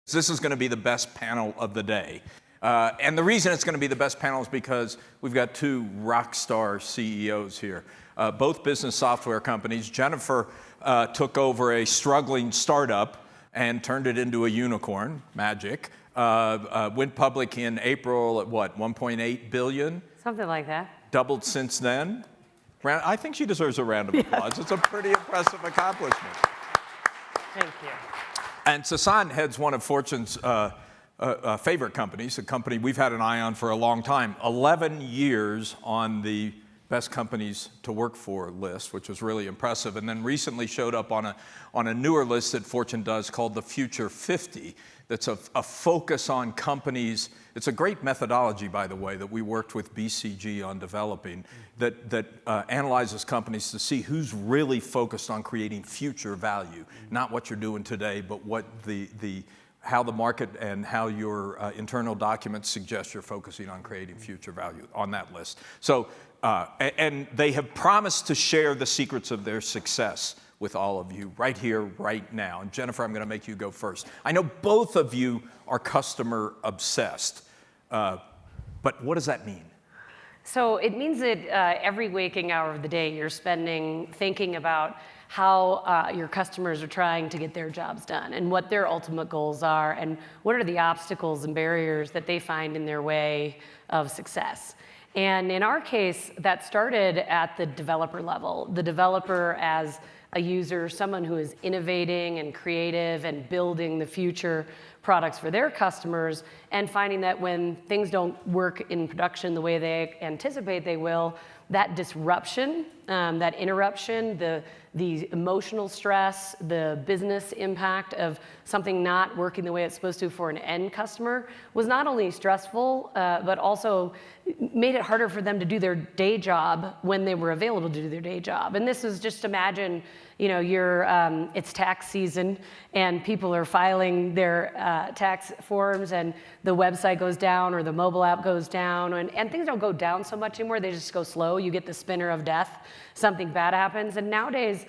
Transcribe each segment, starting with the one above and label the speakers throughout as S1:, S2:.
S1: This is going to be the best panel of the day. And the reason it's going to be the best panel is because we've got two rock star CEOs here, both business software companies. Jennifer took over a struggling startup and turned it into a unicorn, magic. Went public in April at what, 1.8 billion?
S2: Something like that.
S1: Doubled since then. I think she deserves a round of applause. It's a pretty impressive accomplishment.
S2: Thank you.
S1: And Sasan heads one of Fortune's favorite companies, a company we've had an eye on for a long time. 11 years on the best companies to work for list, which was really impressive. And then recently showed up on a newer list that Fortune does called the Future 50. That's a focus on companies. It's a great methodology, by the way, that we worked with BCG on developing that analyzes companies to see who's really focused on creating future value, not what you're doing today, but what how the market and how your internal documents suggest you're focusing on creating future value on that list. So, and they have promised to share the secrets of their success with all of you right here, right now. And Jennifer, I'm going to make you go first. I know both of you are customer obsessed, but what does that mean?
S2: So it means that every waking hour of the day you're spending thinking about how your customers are trying to get their jobs done and what their ultimate goals are and what are the obstacles and barriers that they find in their way of success. And in our case, that started at the developer level. The developer as a user, someone who is innovating and creative and building the future products for their customers, and finding that when things don't work in production the way they anticipate they will, that disruption, that interruption, the emotional stress, the business impact of something not working the way it's supposed to for an end customer was not only stressful, but also made it harder for them to do their day job when they were available to do their day job. And this is just imagine, you know, it's tax season and people are filing their tax forms and the website goes down or the mobile app goes down and things don't go down so much anymore, they just go slow. You get the spinner of death, something bad happens. And nowadays,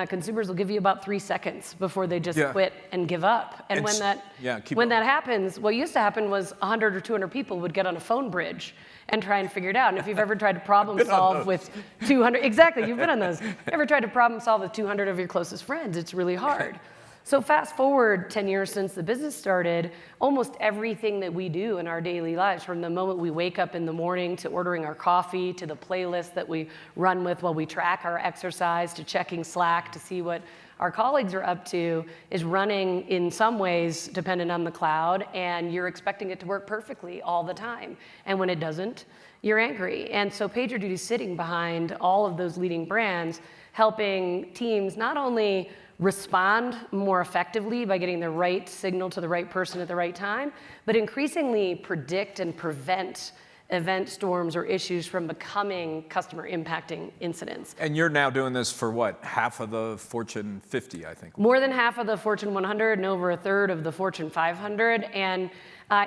S2: consumers will give you about 3 seconds before they just quit and give up. And when that happens, what used to happen was 100 or 200 people would get on a phone bridge and try and figure it out. And if you've ever tried to problem solve with 200, exactly, you've been on those. Ever tried to problem solve with 200 of your closest friends, it's really hard. So fast forward 10 years since the business started, almost everything that we do in our daily lives, from the moment we wake up in the morning to ordering our coffee, to the playlist that we run with while we track our exercise, to checking Slack to see what our colleagues are up to, is running in some ways dependent on the cloud, and you're expecting it to work perfectly all the time. And when it doesn't, you're angry. And so PagerDuty is sitting behind all of those leading brands, helping teams not only respond more effectively by getting the right signal to the right person at the right time, but increasingly predict and prevent event storms or issues from becoming customer impacting incidents.
S1: And you're now doing this for what, half of the Fortune 50, I think?
S2: More than half of the Fortune 100 and over a third of the Fortune 500. And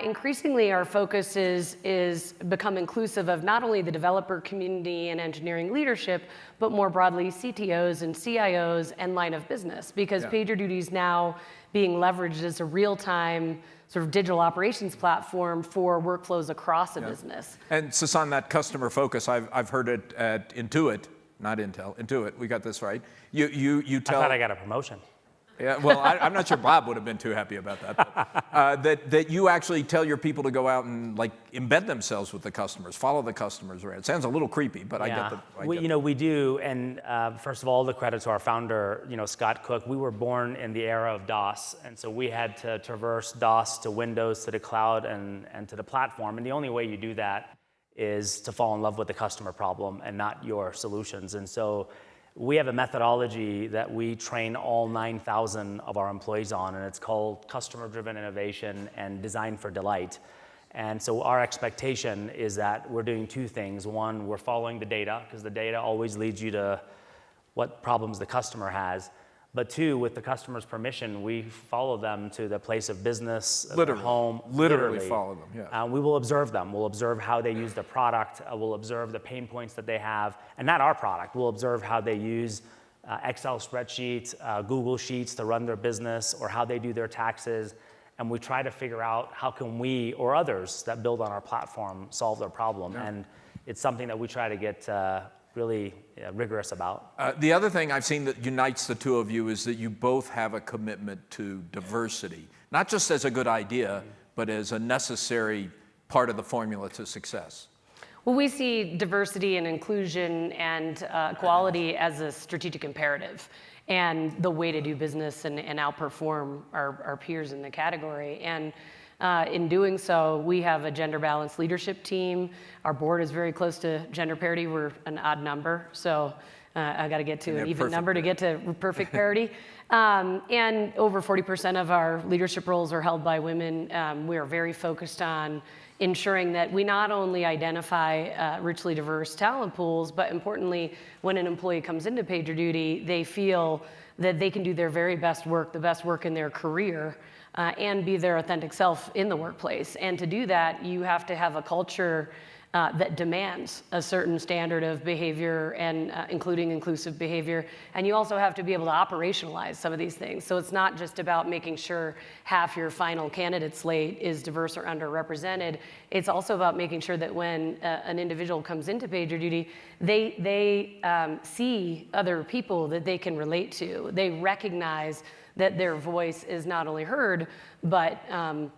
S2: increasingly our focus is become inclusive of not only the developer community and engineering leadership, but more broadly CTOs and CIOs and line of business, because PagerDuty is now being leveraged as a real-time sort of digital operations platform for workflows across a business.
S1: And Sasan, that customer focus, I've heard it at Intuit, not Intel, Intuit, we got this right. You tell—
S3: I thought I got a promotion.
S1: Yeah, well, I'm not sure Bob would have been too happy about that. But, that you actually tell your people to go out and like embed themselves with the customers, follow the customers around. It sounds a little creepy, but I get the.
S3: We do, and first of all, the credit to our founder, Scott Cook. We were born in the era of DOS, and so we had to traverse DOS to Windows to the cloud and to the platform. And the only way you do that is to fall in love with the customer problem and not your solutions. And so we have a methodology that we train all 9,000 of our employees on, and it's called Customer-Driven Innovation and Design for Delight. And so our expectation is that we're doing two things. One, we're following the data, because the data always leads you to what problems the customer has. But two, with the customer's permission, we follow them to the place of business, their home.
S1: Literally follow them, yeah.
S3: We will observe them. We'll observe how they use the product. We'll observe the pain points that they have. And not our product. We'll observe how they use Excel spreadsheets, Google Sheets to run their business, or how they do their taxes. and we try to figure out how can we or others that build on our platform solve their problem.
S1: Yeah.
S3: And it's something that we try to get really rigorous about.
S1: The other thing I've seen that unites the two of you is that you both have a commitment to diversity, not just as a good idea, but as a necessary part of the formula to success.
S2: Well, we see diversity and inclusion and quality as a strategic imperative and the way to do business and outperform our peers in the category. And in doing so, we have a gender-balanced leadership team. Our board is very close to gender parity. We're an odd number, so I got to get to an even number to get to perfect parity. And over 40% of our leadership roles are held by women. We are very focused on ensuring that we not only identify richly diverse talent pools, but importantly, when an employee comes into PagerDuty, they feel that they can do their very best work, the best work in their career, and be their authentic self in the workplace. And to do that, you have to have a culture that demands a certain standard of behavior and including inclusive behavior. And you also have to be able to operationalize some of these things. So it's not just about making sure half your final candidate slate is diverse or underrepresented. It's also about making sure that when an individual comes into PagerDuty, they see other people that they can relate to. They recognize that their voice is not only heard, but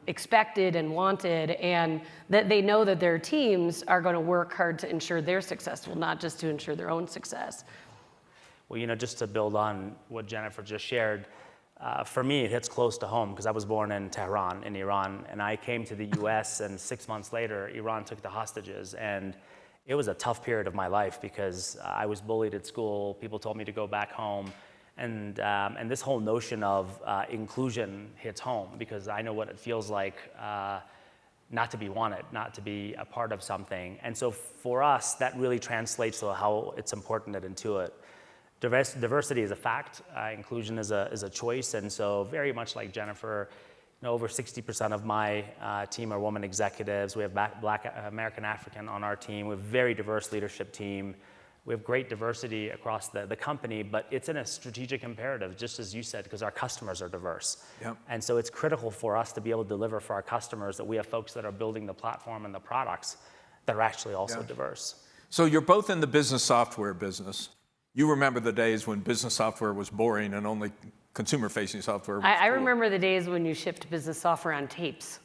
S2: expected and wanted, and that they know that their teams are going to work hard to ensure they're successful, not just to ensure their own success.
S3: Well, just to build on what Jennifer just shared, for me, it hits close to home because I was born in Tehran, in Iran, and I came to the US, and 6 months later, Iran took the hostages, and it was a tough period of my life because I was bullied at school, people told me to go back home, and this whole notion of inclusion hits home because I know what it feels like not to be wanted, not to be a part of something. And so for us, that really translates to how it's important at Intuit. Diversity is a fact, inclusion is a choice, and so very much like Jennifer, over 60% of my team are women executives. We have Black American African on our team. We have a very diverse leadership team. We have great diversity across the company, but it's in a strategic imperative, just as you said, because our customers are diverse.
S1: Yep.
S3: And so it's critical for us to be able to deliver for our customers that we have folks that are building the platform and the products that are actually also diverse.
S1: So you're both in the business software business. You remember the days when business software was boring and only consumer-facing software was
S2: I
S1: cool.
S2: remember the days when you shipped business software on tapes.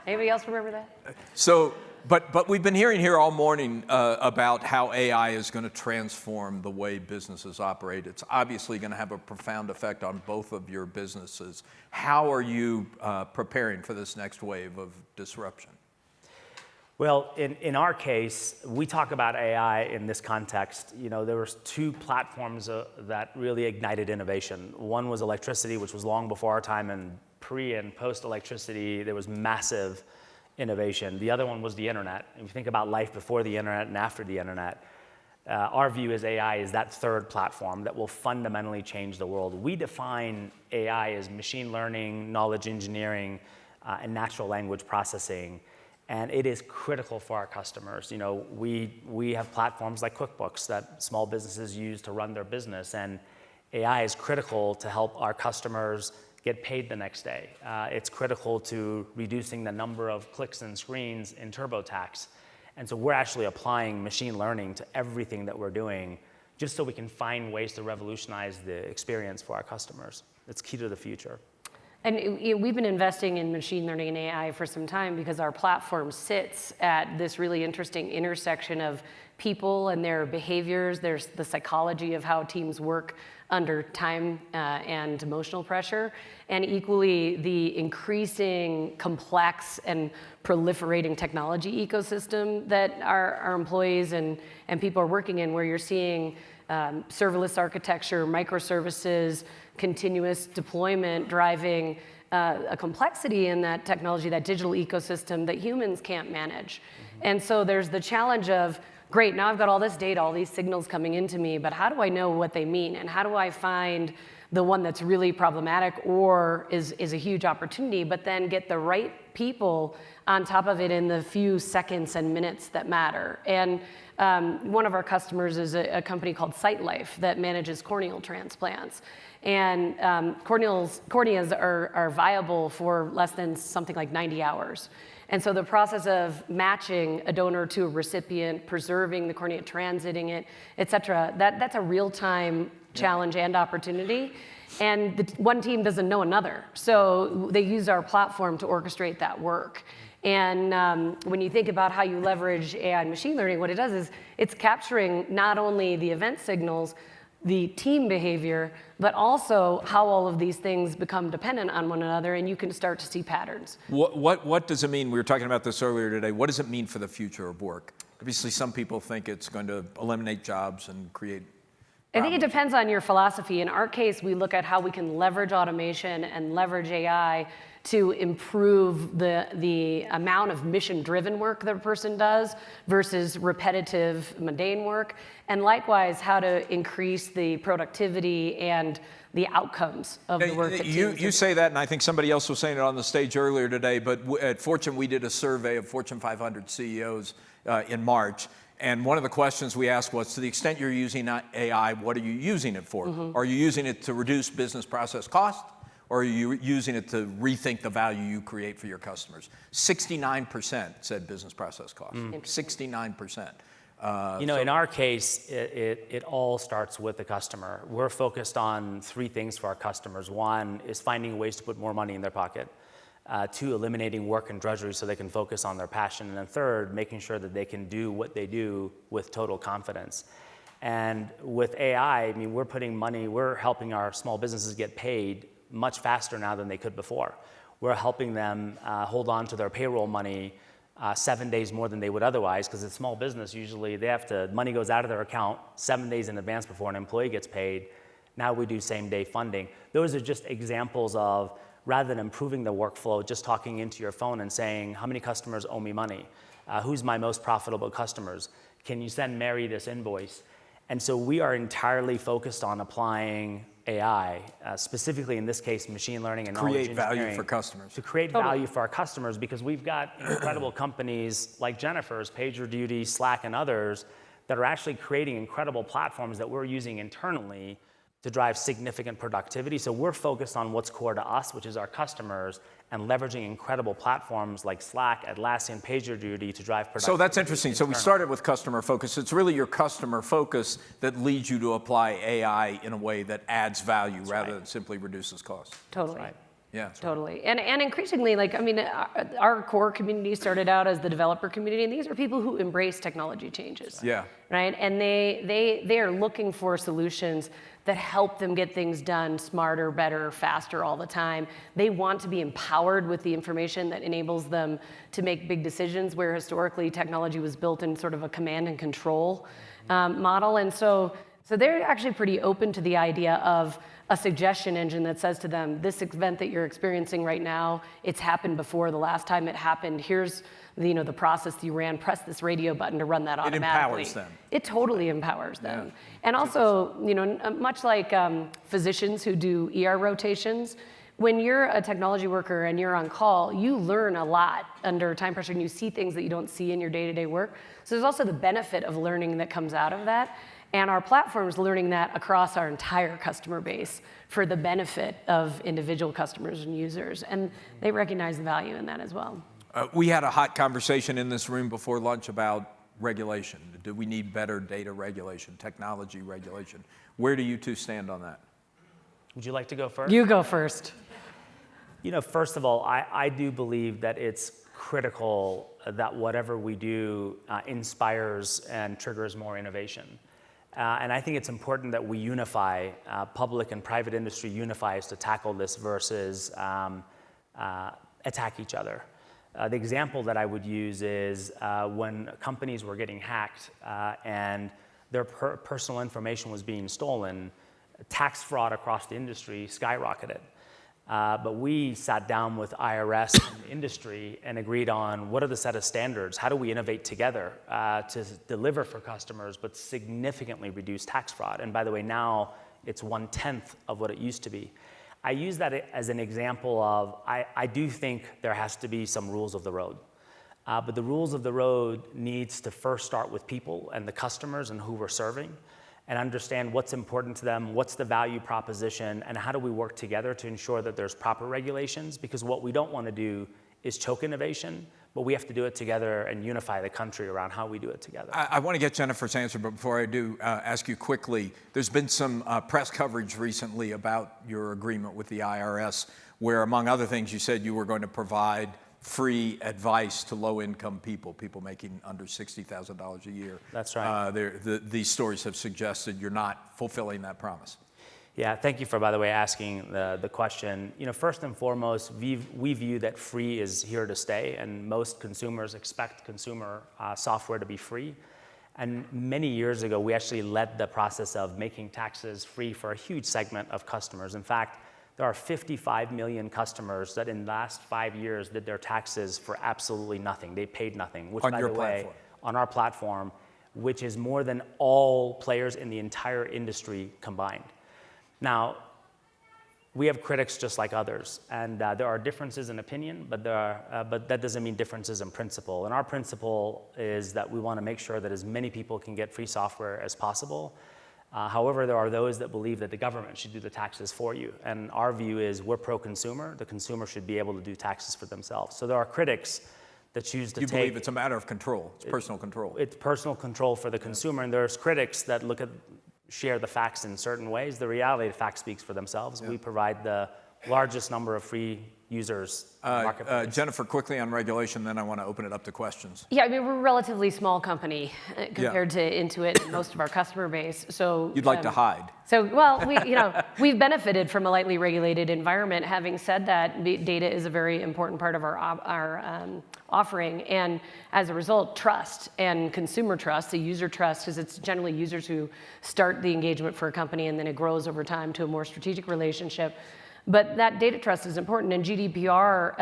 S2: Anybody else remember that?
S1: So, but we've been hearing here all morning about how AI is going to transform the way businesses operate. It's obviously going to have a profound effect on both of your businesses. How are you preparing for this next wave of disruption?
S3: Well, in our case, we talk about AI in this context. There was two platforms that really ignited innovation. One was electricity, which was long before our time, and pre and post electricity, there was massive innovation. The other one was the internet. If you think about life before the internet and after the internet, our view is AI is that third platform that will fundamentally change the world. We define AI as machine learning, knowledge engineering, and natural language processing. And it is critical for our customers. We have platforms like QuickBooks that small businesses use to run their business, and AI is critical to help our customers get paid the next day. It's critical to reducing the number of clicks and screens in TurboTax. And so we're actually applying machine learning to everything that we're doing just so we can find ways to revolutionize the experience for our customers. It's key to the future.
S2: And we've been investing in machine learning and AI for some time because our platform sits at this really interesting intersection of people and their behaviors. There's the psychology of how teams work under time and emotional pressure, and equally the increasing complex and proliferating technology ecosystem that our employees and people are working in, where you're seeing serverless architecture, microservices, continuous deployment driving a complexity in that technology, that digital ecosystem that humans can't manage. And so there's the challenge of, great, now I've got all this data, all these signals coming into me, but how do I know what they mean? And how do I find the one that's really problematic or is a huge opportunity, but then get the right people on top of it in the few seconds and minutes that matter? And one of our customers is a company called SightLife that manages corneal transplants. And corneas are viable for less than something like 90 hours. And so the process of matching a donor to a recipient, preserving the cornea, transiting it, et cetera, that's a real-time challenge and opportunity. And one team doesn't know another. So they use our platform to orchestrate that work. And when you think about how you leverage AI and machine learning, what it does is it's capturing not only the event signals, the team behavior, but also how all of these things become dependent on one another, and you can start to see patterns.
S1: What does it mean? We were talking about this earlier today. What does it mean for the future of work? Obviously, some people think it's going to eliminate jobs and create problems.
S2: I think it depends on your philosophy. In our case, we look at how we can leverage automation and leverage AI to improve the amount of mission-driven work that a person does versus repetitive, mundane work, and likewise, how to increase the productivity and the outcomes of the work that teams
S1: You say that, and I think somebody else was saying it on the stage earlier today, but at Fortune, we did a survey of Fortune 500 CEOs in March, and one of the questions we asked was, to the extent you're using AI, what are you using it for? Mm-hmm. Are you using it to reduce business process cost? Or are you using it to rethink the value you create for your customers? 69% said business process cost. 69%.
S3: In our case, it all starts with the customer. We're focused on three things for our customers. One is finding ways to put more money in their pocket. Two, eliminating work and drudgery so they can focus on their passion. And then third, making sure that they can do what they do with total confidence. And with AI, we're helping our small businesses get paid much faster now than they could before. We're helping them hold on to their payroll money 7 days more than they would otherwise, because a small business, usually money goes out of their account 7 days in advance before an employee gets paid. Now we do same-day funding. Those are just examples of, rather than improving the workflow, just talking into your phone and saying, how many customers owe me money? Who's my most profitable customers? Can you send Mary this invoice? And so we are entirely focused on applying AI, specifically in this case, machine learning and knowledge engineering.
S1: Create value for customers.
S3: To create value for our customers, because we've got incredible companies like Jennifer's, PagerDuty, Slack, and others that are actually creating incredible platforms that we're using internally to drive significant productivity. So we're focused on what's core to us, which is our customers, and leveraging incredible platforms like Slack, Atlassian, PagerDuty to drive productivity.
S1: So that's interesting. So we started with customer focus. It's really your customer focus that leads you to apply AI in a way that adds value rather than simply reduces costs.
S2: Totally.
S3: Right.
S1: Yeah.
S2: Totally. And increasingly, our core community started out as the developer community, and these are people who embrace technology changes.
S1: Yeah.
S2: Right? And they are looking for solutions that help them get things done smarter, better, faster all the time. They want to be empowered with the information that enables them to make big decisions, where historically technology was built in sort of a command and control model. And so they're actually pretty open to the idea of a suggestion engine that says to them, this event that you're experiencing right now, it's happened before. The last time it happened, here's the process you ran, press this radio button to run that automatically.
S1: It empowers them.
S2: It totally empowers them.
S1: Yeah.
S2: And also, much like physicians who do ER rotations, when you're a technology worker and you're on call, you learn a lot under time pressure, and you see things that you don't see in your day-to-day work. So there's also the benefit of learning that comes out of that. And our platform is learning that across our entire customer base for the benefit of individual customers and users. And they recognize the value in that as well.
S1: We had a hot conversation in this room before lunch about regulation. Do we need better data regulation, technology regulation? Where do you two stand on that?
S3: Would you like to go first?
S2: You go first.
S3: First of all, I do believe that it's critical that whatever we do inspires and triggers more innovation. And I think it's important that we unify, public and private industry unifies to tackle this versus attack each other. The example that I would use is when companies were getting hacked and their personal information was being stolen, tax fraud across the industry skyrocketed. But we sat down with IRS and industry and agreed on what are the set of standards, how do we innovate together to deliver for customers but significantly reduce tax fraud. And by the way, now it's 1/10 of what it used to be. I use that as an example of, I do think there has to be some rules of the road. But the rules of the road needs to first start with people and the customers and who we're serving. and understand what's important to them, what's the value proposition, and how do we work together to ensure that there's proper regulations, because what we don't want to do is choke innovation, but we have to do it together and unify the country around how we do it together.
S1: I want to get Jennifer's answer, but before I do, ask you quickly, there's been some press coverage recently about your agreement with the IRS, where among other things you said you were going to provide free advice to low-income people making under $60,000 a year.
S3: That's right.
S1: These stories have suggested you're not fulfilling that promise.
S3: Yeah, thank you for, by the way, asking the question. First and foremost, we view that free is here to stay, and most consumers expect consumer software to be free. And many years ago, we actually led the process of making taxes free for a huge segment of customers. In fact, there are 55 million customers that in the last 5 years did their taxes for absolutely nothing. They paid nothing, which, by the way, on our platform, which is more than all players in the entire industry combined. Now, we have critics just like others, and there are differences in opinion, but that doesn't mean differences in principle. And our principle is that we want to make sure that as many people can get free software as possible. However, there are those that believe that the government should do the taxes for you. And our view is we're pro-consumer. The consumer should be able to do taxes for themselves. So there are critics that choose to
S1: You believe it's a matter of control. It's personal control.
S3: It's personal control for the consumer. And there's critics that share the facts in certain ways. The reality, the facts speaks for themselves. Yeah. We provide the largest number of free users in the marketplace.
S1: Jennifer, quickly on regulation, then I want to open it up to questions.
S2: Yeah, I mean, we're a relatively small company compared to Intuit and most of our customer base. So
S1: you'd like to hide.
S2: So, well, we've benefited from a lightly regulated environment. Having said that, data is a very important part of our offering, and as a result, trust and consumer trust, the user trust, because it's generally users who start the engagement for a company, and then it grows over time to a more strategic relationship. But that data trust is important, and GDPR,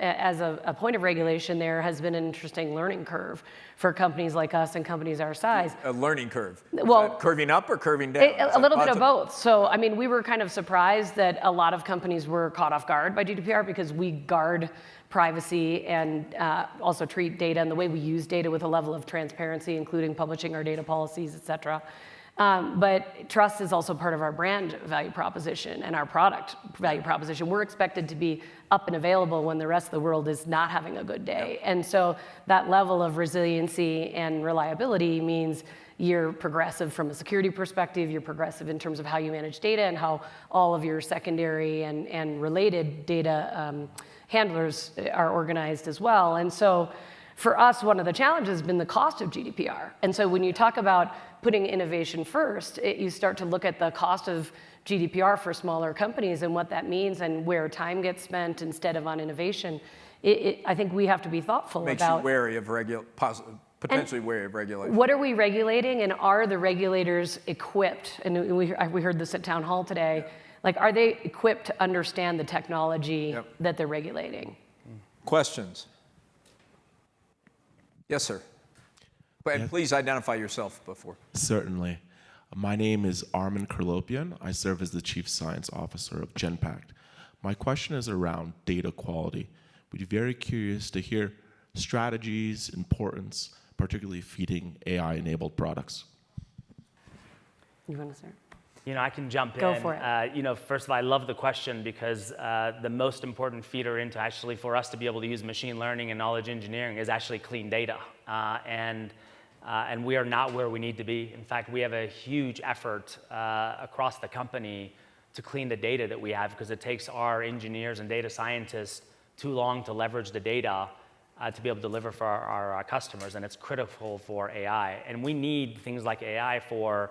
S2: as a point of regulation there, has been an interesting learning curve for companies like us and companies our size.
S1: A learning curve?
S2: Well,
S1: curving up or curving down?
S2: A little bit of both. So, I mean, we were kind of surprised that a lot of companies were caught off guard by GDPR because we guard privacy and also treat data and the way we use data with a level of transparency, including publishing our data policies, et cetera. But trust is also part of our brand value proposition and our product value proposition. We're expected to be up and available when the rest of the world is not having a good day. Yep. And so that level of resiliency and reliability means you're progressive from a security perspective, you're progressive in terms of how you manage data and how all of your secondary and related data handlers are organized as well. And so for us, one of the challenges has been the cost of GDPR. And so when you talk about putting innovation first, you start to look at the cost of GDPR for smaller companies and what that means and where time gets spent instead of on innovation. I think we have to be thoughtful about.
S1: Makes you wary of potentially wary of regulation.
S2: What are we regulating, and are the regulators equipped? And we heard this at Town Hall today. Yeah. Like, are they equipped to understand the technology that they're regulating?
S1: Questions? Yes, sir. And please identify yourself before.
S4: Certainly. My name is Armin Kerlopian. I serve as the Chief Science Officer of Genpact. My question is around data quality. We'd be very curious to hear strategies, importance, particularly feeding AI-enabled products.
S2: You want to start?
S3: I can jump in.
S2: Go for it.
S3: First of all, I love the question because the most important feeder into actually for us to be able to use machine learning and knowledge engineering is actually clean data. And we are not where we need to be. In fact, we have a huge effort across the company to clean the data that we have because it takes our engineers and data scientists too long to leverage the data to be able to deliver for our customers, and it's critical for AI. And we need things like AI for,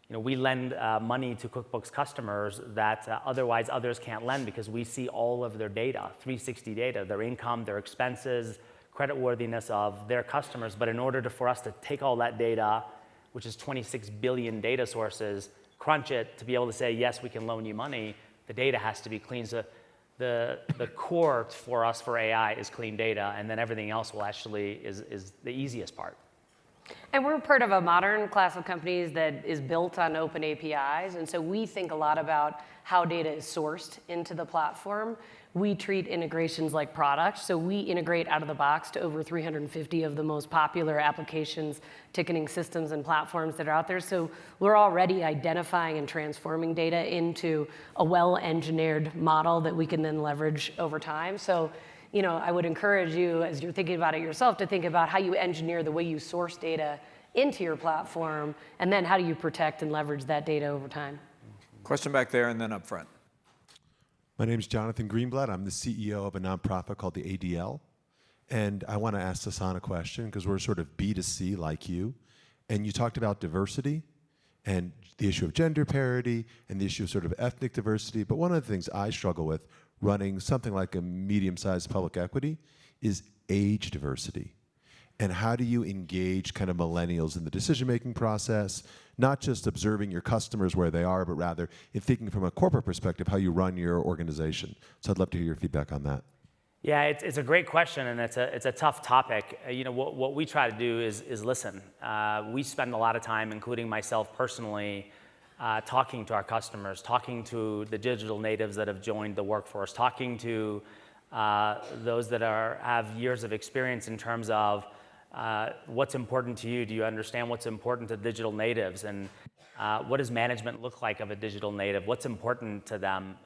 S3: we lend money to QuickBooks customers that otherwise others can't lend because we see all of their data, 360 data, their income, their expenses, creditworthiness of their customers. But in order for us to take all that data, which is 26 billion data sources, crunch it to be able to say, yes, we can loan you money, the data has to be clean. So the core for us for AI is clean data, and then everything else will actually is the easiest part.
S2: And we're part of a modern class of companies that is built on open APIs, and so we think a lot about how data is sourced into the platform. We treat integrations like products, so we integrate out of the box to over 350 of the most popular applications, ticketing systems, and platforms that are out there. So we're already identifying and transforming data into a well-engineered model that we can then leverage over time. So, I would encourage you, as you're thinking about it yourself, to think about how you engineer the way you source data into your platform, and then how do you protect and leverage that data over time.
S1: Question back there and then up front.
S5: My name is Jonathan Greenblatt. I'm the CEO of a nonprofit called the ADL. And I want to ask Sasan a question because we're sort of B2C like you. And you talked about diversity and the issue of gender parity and the issue of sort of ethnic diversity. But one of the things I struggle with running something like a medium-sized public equity is age diversity. And how do you engage kind of millennials in the decision-making process, not just observing your customers where they are, but rather in thinking from a corporate perspective how you run your organization. So I'd love to hear your feedback on that.
S3: Yeah, it's a great question, and it's a tough topic. What we try to do is listen. We spend a lot of time, including myself personally, talking to our customers, talking to the digital natives that have joined the workforce, talking to those that have years of experience in terms of what's important to you. Do you understand what's important to digital natives? And what does management look like of a digital native? What's important to them?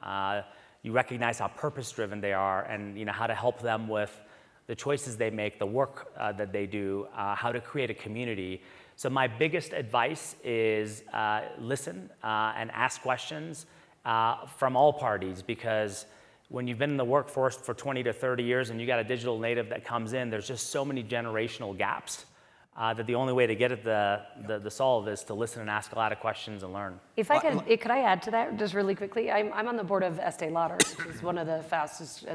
S3: You recognize how purpose-driven they are, and how to help them with the choices they make, the work that they do, how to create a community. So my biggest advice is listen and ask questions from all parties, because when you've been in the workforce for 20 to 30 years and you got a digital native that comes in, there's just so many generational gaps that the only way to get at the solve is to listen and ask a lot of questions and learn.
S2: If I could I add to that just really quickly? I'm on the board of Estee Lauder, which is one of the fastest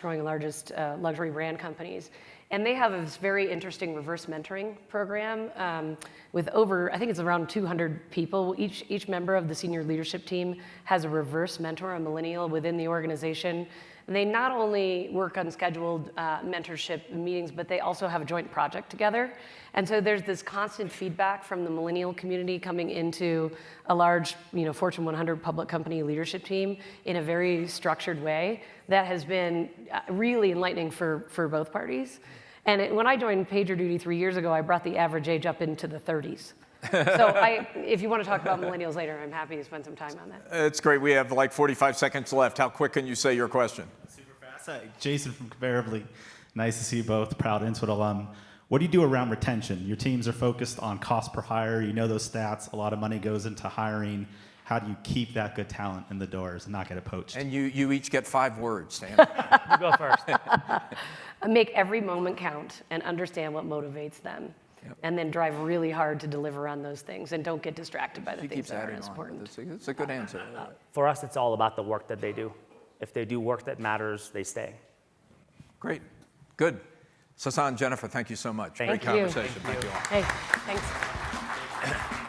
S2: growing and largest luxury brand companies. And they have this very interesting reverse mentoring program with I think it's around 200 people. Each member of the senior leadership team has a reverse mentor, a millennial within the organization. And they not only work on scheduled mentorship meetings, but they also have a joint project together. And so there's this constant feedback from the millennial community coming into a large, Fortune 100 public company leadership team in a very structured way that has been really enlightening for both parties. And when I joined PagerDuty 3 years ago, I brought the average age up into the 30s. So if you want to talk about millennials later, I'm happy to spend some time on that.
S1: It's great. We have like 45 seconds left. How quick can you say your question?
S6: Super fast. Jason from Comparably. Nice to see you both. Proud Intuit alum. What do you do around retention? Your teams are focused on cost per hire. You know those stats. A lot of money goes into hiring. How do you keep that good talent in the doors and not get it poached?
S1: And you each get 5 words, Stan.
S3: You go first.
S2: Make every moment count and understand what motivates them. Yep. And then drive really hard to deliver on those things, and don't get distracted by the things that aren't as important.
S1: That's a good answer.
S3: For us, it's all about the work that they do. If they do work that matters, they stay.
S1: Great. Good. Sasan, Jennifer, thank you so much.
S3: Thank
S1: Great
S3: you.
S1: conversation. Thank you all.
S2: Hey, thanks.